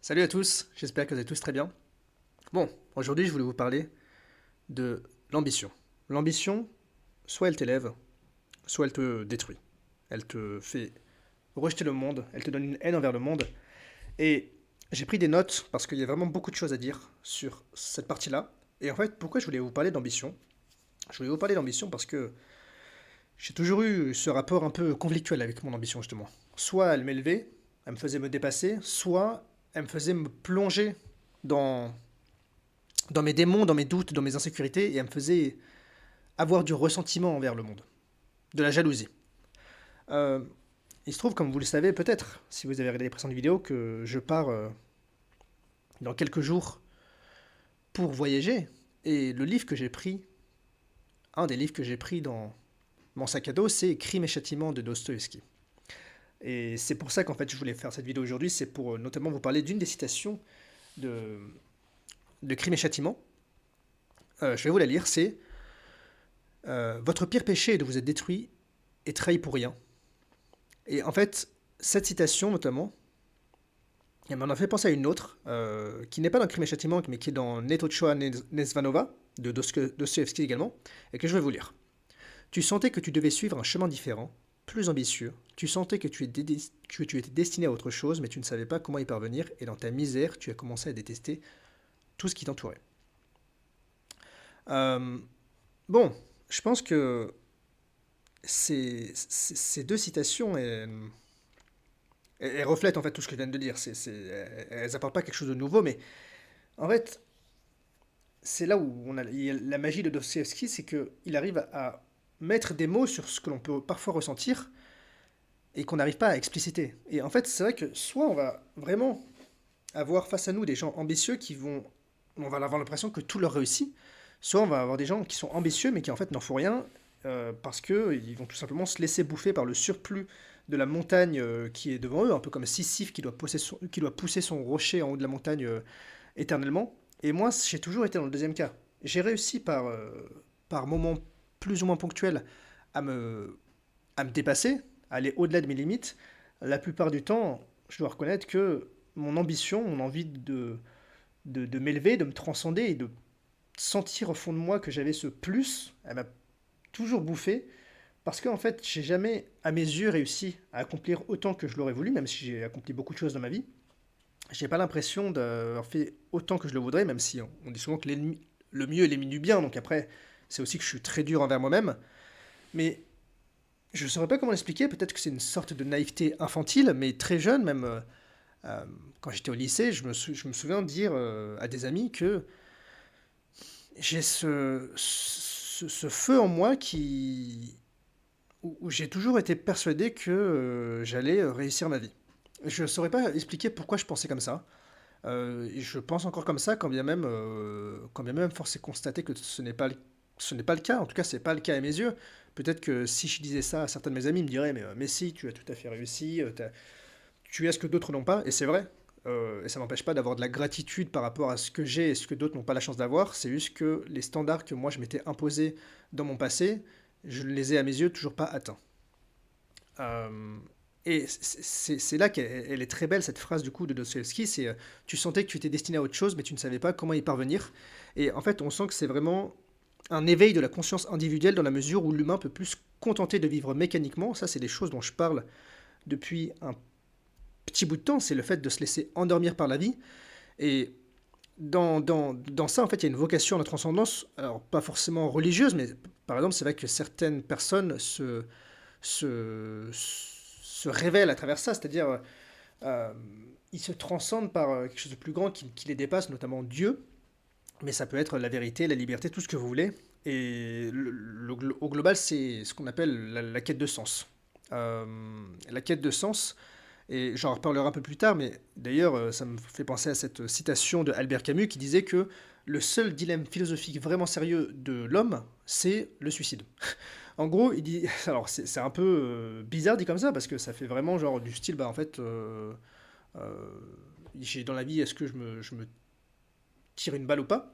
Salut à tous, j'espère que vous allez tous très bien. Bon, aujourd'hui je voulais vous parler de l'ambition. L'ambition, soit elle t'élève, soit elle te détruit. Elle te fait rejeter le monde, elle te donne une haine envers le monde. Et j'ai pris des notes parce qu'il y a vraiment beaucoup de choses à dire sur cette partie-là. Et en fait, pourquoi je voulais vous parler d'ambition? Je voulais vous parler d'ambition parce que j'ai toujours eu ce rapport un peu conflictuel avec mon ambition justement. Soit elle m'élevait, elle me faisait me dépasser, soit elle me faisait me plonger dans mes démons, dans mes doutes, dans mes insécurités, et elle me faisait avoir du ressentiment envers le monde, de la jalousie. Euh, il se trouve, comme vous le savez peut-être, si vous avez regardé les précédentes vidéos, que je pars dans quelques jours pour voyager. Et le livre que j'ai pris, un des livres que j'ai pris dans mon sac à dos, c'est Crime et Châtiment de Dostoïevski. Et c'est pour ça qu'en fait je voulais faire cette vidéo aujourd'hui, c'est pour notamment vous parler d'une des citations de, de Crime et Châtiment. Je vais vous la lire, c'est Votre pire péché est de vous être détruit et trahi pour rien. Et en fait, cette citation notamment, elle m'en a fait penser à une autre, qui n'est pas dans Crime et Châtiment, mais qui est dans Netochoa Nezvanova, de Dostoevsky également, et que je vais vous lire. Tu sentais que tu devais suivre un chemin différent, plus ambitieux. Tu sentais que tu étais destiné à autre chose, mais tu ne savais pas comment y parvenir, et dans ta misère, tu as commencé à détester tout ce qui t'entourait. Euh, bon, je pense que ces deux citations, elles reflètent en fait tout ce que je viens de dire. Elles apportent pas quelque chose de nouveau, mais en fait, c'est là où il y a la magie de Dostoevsky, c'est qu'il arrive à mettre des mots sur ce que l'on peut parfois ressentir et qu'on n'arrive pas à expliciter. Et en fait, c'est vrai que soit on va vraiment avoir face à nous des gens ambitieux on va avoir l'impression que tout leur réussit, soit on va avoir des gens qui sont ambitieux mais qui en fait n'en font rien parce que ils vont tout simplement se laisser bouffer par le surplus de la montagne qui est devant eux, un peu comme Sisyphe qui doit pousser son rocher en haut de la montagne éternellement. Et moi, j'ai toujours été dans le deuxième cas. J'ai réussi par moments plus ou moins ponctuels à à me dépasser, à aller au-delà de mes limites. La plupart du temps, je dois reconnaître que mon ambition, mon envie de m'élever, de me transcender et de sentir au fond de moi que j'avais ce plus, elle m'a toujours bouffé. Parce qu'en fait, j'ai jamais, à mes yeux, réussi à accomplir autant que je l'aurais voulu, même si j'ai accompli beaucoup de choses dans ma vie. J'ai pas l'impression d'avoir fait autant que je le voudrais, même si on dit souvent que le mieux est l'ennemi du bien. Donc après, c'est aussi que je suis très dur envers moi-même. Mais je ne saurais pas comment l'expliquer. Peut-être que c'est une sorte de naïveté infantile, mais très jeune, même euh, quand j'étais au lycée, je me souviens de dire à des amis que j'ai ce feu en moi où j'ai toujours été persuadé que j'allais réussir ma vie. Je ne saurais pas expliquer pourquoi je pensais comme ça. Et je pense encore comme ça, quand bien même force est constater que ce n'est pas le cas. En tout cas, c'est pas le cas à mes yeux. Peut-être que si je disais ça à certains de mes amis, ils me diraient, mais si, tu as tout à fait réussi, tu as ce que d'autres n'ont pas, et c'est vrai. Et ça m'empêche pas d'avoir de la gratitude par rapport à ce que j'ai et ce que d'autres n'ont pas la chance d'avoir. C'est juste que les standards que moi je m'étais imposés dans mon passé, je ne les ai à mes yeux toujours pas atteints. Euh, et c'est là qu'elle est très belle, cette phrase du coup de Dostoevsky, c'est tu sentais que tu étais destiné à autre chose, mais tu ne savais pas comment y parvenir. Et en fait, on sent que c'est vraiment un éveil de la conscience individuelle dans la mesure où l'humain peut plus se contenter de vivre mécaniquement. Ça, c'est des choses dont je parle depuis un petit bout de temps, c'est le fait de se laisser endormir par la vie. Et dans ça, en fait, il y a une vocation à la transcendance, alors pas forcément religieuse, mais par exemple, c'est vrai que certaines personnes se révèlent à travers ça, c'est-à-dire euh, ils se transcendent par quelque chose de plus grand qui les dépasse, notamment Dieu, mais ça peut être la vérité, la liberté, tout ce que vous voulez. Et au global, c'est ce qu'on appelle la quête de sens. Euh, la quête de sens, et j'en reparlerai un peu plus tard, mais d'ailleurs, ça me fait penser à cette citation de Albert Camus qui disait que le seul dilemme philosophique vraiment sérieux de l'homme, c'est le suicide. En gros, il dit, alors c'est un peu bizarre dit comme ça, parce que ça fait vraiment genre du style, bah en fait, euh, j'ai dans la vie, est-ce que je me tire une balle ou pas?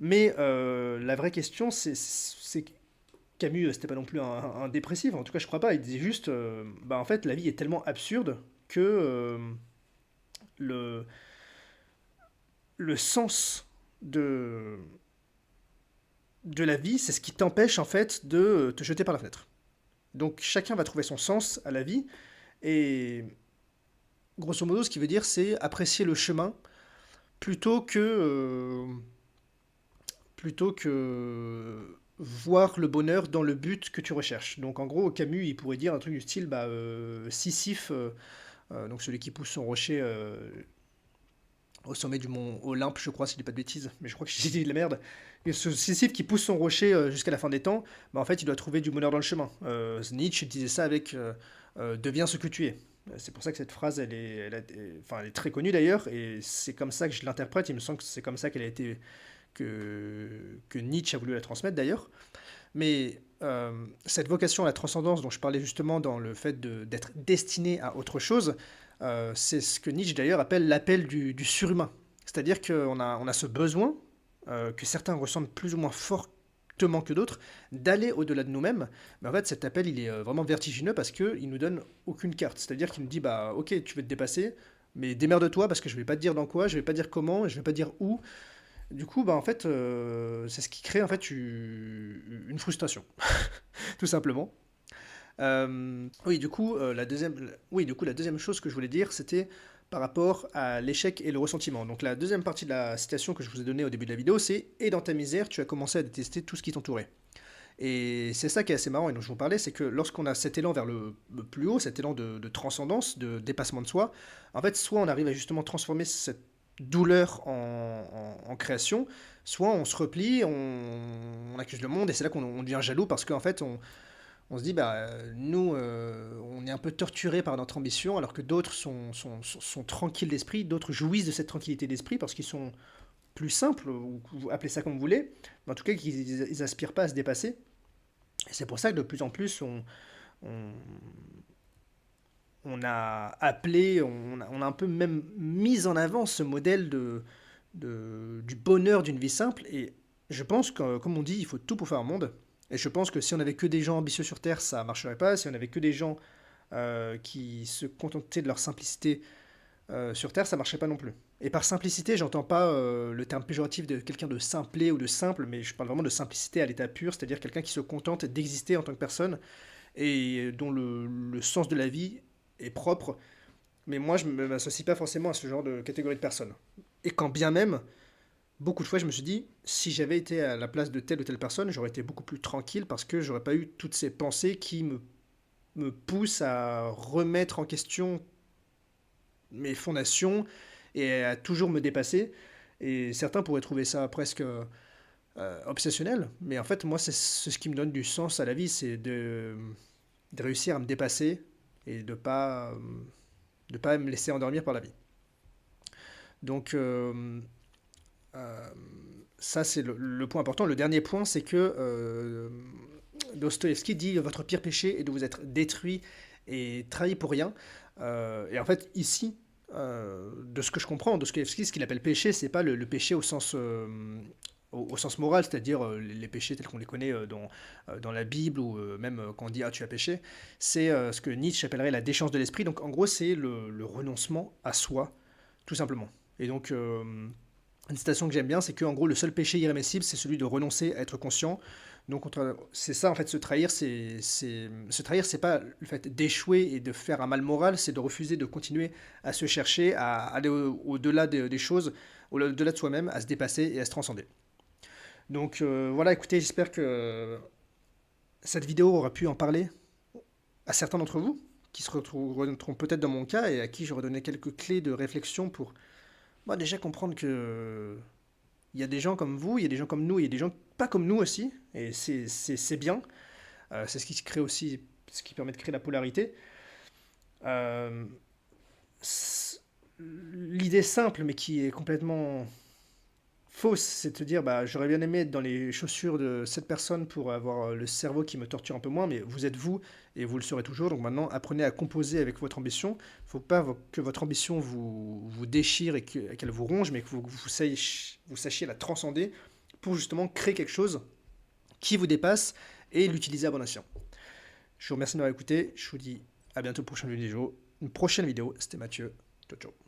Mais la vraie question, c'est que Camus, c'était pas non plus un dépressif, en tout cas je crois pas, il disait juste, bah en fait, la vie est tellement absurde que le, le sens de, de la vie, c'est ce qui t'empêche en fait de te jeter par la fenêtre. Donc chacun va trouver son sens à la vie et grosso modo ce qui veut dire c'est apprécier le chemin plutôt que plutôt que voir le bonheur dans le but que tu recherches. Donc en gros Camus il pourrait dire un truc du style Sisyphe, donc celui qui pousse son rocher au sommet du mont Olympe, je crois, si je dis pas de bêtises, mais je crois que j'ai dit de la merde. Et ce Sisyphe qui pousse son rocher jusqu'à la fin des temps, bah, en fait, il doit trouver du bonheur dans le chemin. Nietzsche disait ça avec deviens ce que tu es. C'est pour ça que cette phrase, enfin, elle est très connue d'ailleurs, et c'est comme ça que je l'interprète. Il me semble que c'est comme ça qu'elle a été que Nietzsche a voulu la transmettre d'ailleurs. Mais cette vocation à la transcendance dont je parlais justement dans le fait d'être destiné à autre chose, c'est ce que Nietzsche d'ailleurs appelle l'appel du surhumain. C'est-à-dire qu'on a ce besoin, que certains ressentent plus ou moins fortement que d'autres, d'aller au-delà de nous-mêmes. Mais en fait, cet appel, il est vraiment vertigineux parce qu'il nous donne aucune carte. C'est-à-dire qu'il nous dit, bah ok, tu veux te dépasser, mais démerde-toi parce que je vais pas te dire dans quoi, je vais pas dire comment, je vais pas dire où. Du coup, bah en fait, c'est ce qui crée en fait une frustration, tout simplement. Oui, du coup, la deuxième chose que je voulais dire, c'était par rapport à l'échec et le ressentiment. Donc la deuxième partie de la citation que je vous ai donnée au début de la vidéo, c'est «Et dans ta misère, tu as commencé à détester tout ce qui t'entourait». Et c'est ça qui est assez marrant et dont je vous parlais, c'est que lorsqu'on a cet élan vers le plus haut, cet élan de transcendance, de dépassement de soi, en fait, soit on arrive à justement transformer cette douleur en création, soit on se replie, on accuse le monde et c'est là qu'on devient jaloux parce qu'en fait, on se dit, bah, nous, on est un peu torturés par notre ambition, alors que d'autres sont tranquilles d'esprit, d'autres jouissent de cette tranquillité d'esprit parce qu'ils sont plus simples, ou vous appelez ça comme vous voulez, mais en tout cas, qu'ils n'aspirent pas à se dépasser. Et c'est pour ça que de plus en plus, on, on a appelé, on a un peu même mis en avant ce modèle du bonheur d'une vie simple. Et je pense que, comme on dit, il faut tout pour faire un monde. Et je pense que si on avait que des gens ambitieux sur Terre, ça marcherait pas. Si on avait que des gens qui se contentaient de leur simplicité sur Terre, ça marcherait pas non plus. Et par simplicité, j'entends pas le terme péjoratif de quelqu'un de simplé ou de simple, mais je parle vraiment de simplicité à l'état pur, c'est-à-dire quelqu'un qui se contente d'exister en tant que personne et dont le sens de la vie est propre. Mais moi, je ne m'associe pas forcément à ce genre de catégorie de personnes. Et quand bien même, beaucoup de fois, je me suis dit, si j'avais été à la place de telle ou telle personne, j'aurais été beaucoup plus tranquille parce que j'aurais pas eu toutes ces pensées qui me poussent à remettre en question mes fondations et à toujours me dépasser. Et certains pourraient trouver ça presque obsessionnel, mais en fait, moi, c'est ce qui me donne du sens à la vie, c'est de réussir à me dépasser et de pas me laisser endormir par la vie. Donc, euh, ça, c'est le point important. Le dernier point, c'est que Dostoïevski dit votre pire péché est de vous être détruit et trahi pour rien. Et en fait, ici, de ce que je comprends, Dostoïevski, ce qu'il appelle péché, c'est pas le péché au sens moral, c'est-à-dire les péchés tels qu'on les connaît dans la Bible ou même quand on dit ah tu as péché, c'est ce que Nietzsche appellerait la déchéance de l'esprit. Donc en gros, c'est le renoncement à soi, tout simplement. Et donc une citation que j'aime bien, c'est que en gros le seul péché irrémissible, c'est celui de renoncer à être conscient. Donc c'est ça en fait, se trahir, se trahir, c'est pas le fait d'échouer et de faire un mal moral, c'est de refuser de continuer à se chercher, à aller au-delà des choses, au-delà de soi-même, à se dépasser et à se transcender. Donc voilà, écoutez, j'espère que cette vidéo aura pu en parler à certains d'entre vous qui se retrouveront peut-être dans mon cas et à qui j'aurais donné quelques clés de réflexion pour moi déjà comprendre que il y a des gens comme vous, il y a des gens comme nous, il y a des gens pas comme nous aussi, et c'est bien. C'est ce qui crée aussi, ce qui permet de créer la polarité. Euh, L'idée simple, mais qui est complètement fausse, c'est de te dire, bah, j'aurais bien aimé être dans les chaussures de cette personne pour avoir le cerveau qui me torture un peu moins, mais vous êtes vous et vous le serez toujours. Donc maintenant, apprenez à composer avec votre ambition. Il ne faut pas que votre ambition vous déchire et qu'elle vous ronge, mais que vous sachiez la transcender pour justement créer quelque chose qui vous dépasse et l'utiliser à bon escient. Je vous remercie de m'avoir écouté. Je vous dis à bientôt pour une prochaine vidéo. C'était Mathieu. Ciao, ciao.